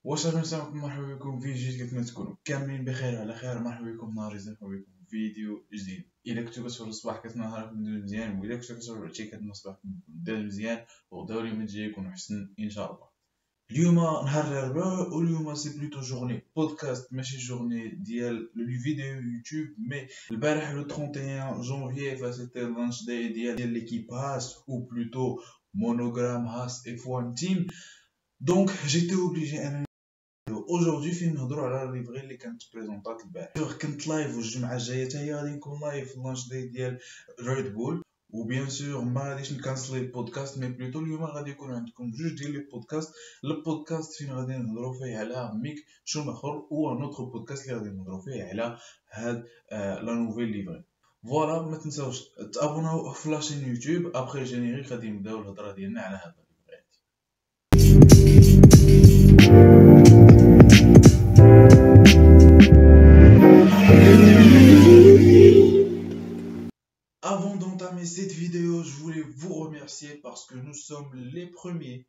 واش نساكم مرحبا بكم في جديد. كيف ما تكونوا كاملين بخير وعلى خير، مرحبا بكم نهار جديد، مرحبا بكم فيديو جديد. الا كنتو كتفرجوا الصباح كتنهاركم دوز مزيان، والا كنتو كتفرجوا العشيه كتنهار صباحكم دوز مزيان، وغداو اليوم الجاي يكون احسن ان شاء الله. اليوم نهار الاربعاء، واليوم سي بلوتو جورني بودكاست ماشي جورني ديال لو فيديو يوتيوب. مي البارح لو 31 جونفي فسيتي لانش داي ديال ليكيب هاس او بلوتو مونوغرام هاس اف 1 تيم. دونك جيتي اوبليجي aujourd'hui فين نهضروا على الليفري اللي كانت بريزونطات البارح. كنت لايف والجمعه الجايه حتى هي غادي نكون لايف لانش ديال ريد بول. وبيان سور ما غاديش نكانسلي البودكاست، مي بلوتو اليوم غادي يكون عندكم جوج ديال لي بودكاست. البودكاست فين غادي نهضروا فيه على ميك شوماخر، و نوتر بودكاست اللي غادي نهضروا فيه على هاد لا نوفيل ليفري. فوالا ما تنساوش تابوناو في لاشين يوتيوب. ابري جينيريك غادي نبداو الهضره ديالنا على هاد الليفري. Avant d'entamer cette vidéo, je voulais vous remercier parce que nous sommes les premiers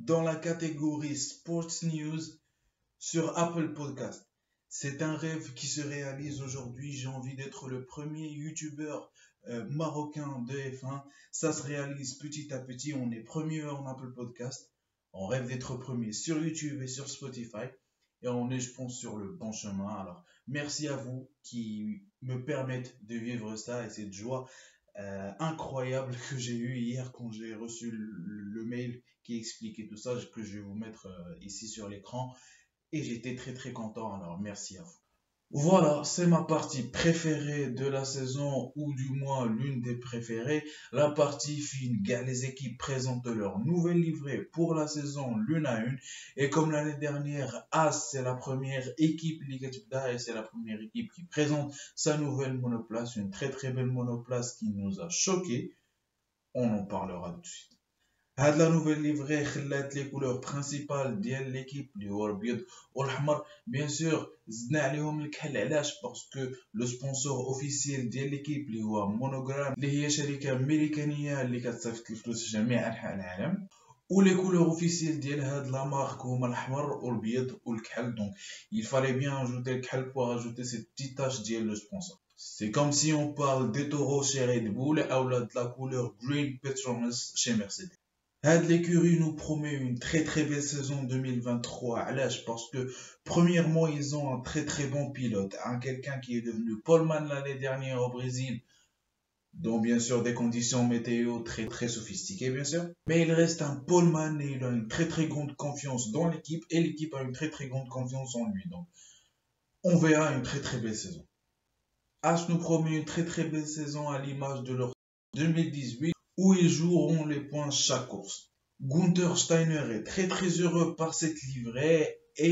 dans la catégorie Sports News sur Apple Podcast. C'est un rêve qui se réalise aujourd'hui. J'ai envie d'être le premier YouTuber marocain de F1. Ça se réalise petit à petit. On est premier en Apple Podcast. On rêve d'être premier sur YouTube et sur Spotify. Et on est, je pense, sur le bon chemin. Alors, merci à vous qui me permettent de vivre ça et cette joie incroyable que j'ai eue hier quand j'ai reçu le mail qui expliquait tout ça, que je vais vous mettre ici sur l'écran. Et j'étais très très content, alors merci à vous. Voilà, c'est ma partie préférée de la saison, ou du moins l'une des préférées. La partie fin, les équipes présentent leur nouvelle livrée pour la saison l'une à une. Et comme l'année dernière, As, c'est la première équipe Liga Tibda, et c'est la première équipe qui présente sa nouvelle monoplace, une très très belle monoplace qui nous a choqués. On en parlera tout de suite. هاد لا نوفيل ليفري خلات لي كولور برينسيبال ديال ليكيب اللي هو الابيض والاحمر. بيان سور زدنا عليهم الكحل. علاش؟ باسكو لو سبونسور اوفيسيال ديال ليكيب اللي هو مونوغرام، اللي هي شركه امريكانيه اللي كتصيفط الفلوس في جميع انحاء العالم. ولي كولور اوفيسيال ديال هاد لا مارك هما الاحمر والابيض والكحل. دونك il fallait bien ajouter le كحل pour ajouter cette petite tache ديال le sponsor. C'est comme si on parle des taureaux chez Red Bull ou de la couleur green Petronas chez Mercedes. Had l'écurie nous promet une très très belle saison 2023. Allège, parce que premièrement, ils ont un très très bon pilote, quelqu'un qui est devenu poleman l'année dernière au Brésil, dont bien sûr des conditions météo très très sophistiquées bien sûr. Mais il reste un poleman et il a une très très grande confiance dans l'équipe, et l'équipe a une très très grande confiance en lui. Donc on verra une très très belle saison. As nous promet une très très belle saison à l'image de leur 2018, où ils joueront les points chaque course. Gunther Steiner est très très heureux par cette livrée, et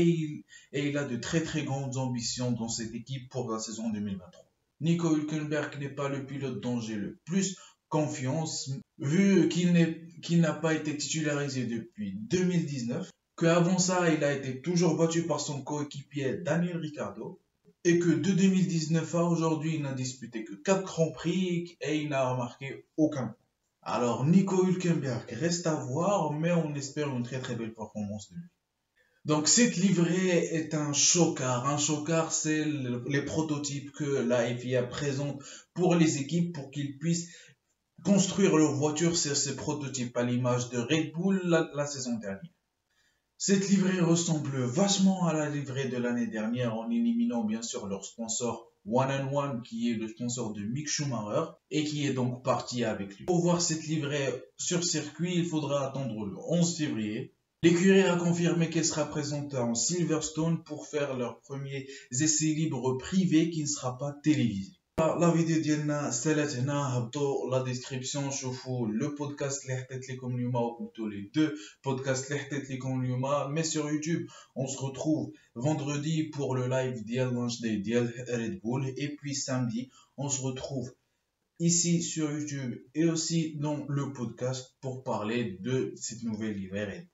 il a de très très grandes ambitions dans cette équipe pour la saison 2023. Nico Hülkenberg n'est pas le pilote dont j'ai le plus confiance, vu qu'il n'a pas été titularisé depuis 2019, qu'avant ça il a été toujours battu par son coéquipier Daniel Ricciardo, et que de 2019 à aujourd'hui il n'a disputé que 4 Grands Prix et il n'a marqué aucun point. Alors Nico Hülkenberg reste à voir, mais on espère une très très belle performance de lui. Donc cette livrée est un chocard. Un chocard, c'est les prototypes que la FIA présente pour les équipes pour qu'ils puissent construire leur voiture sur ces prototypes, à l'image de Red Bull la saison dernière. Cette livrée ressemble vachement à la livrée de l'année dernière, en éliminant bien sûr leur sponsor One and One, qui est le sponsor de Mick Schumacher, et qui est donc parti avec lui. Pour voir cette livrée sur circuit, il faudra attendre le 11 février. L'écurie a confirmé qu'elle sera présente en Silverstone pour faire leur premier essai libre privé qui ne sera pas télévisé. La vidéo ديالنا سالت هنا. هبطوا la description شوفوا le podcast اللي حطيت لكم اليوم, ou plutôt les deux podcasts اللي حطيت لكم اليوم. Mais sur YouTube, on se retrouve vendredi pour le live ديال launch day ديال Red Bull, et puis samedi, on se retrouve ici sur YouTube et aussi dans le podcast pour parler de cette nouvelle livrée.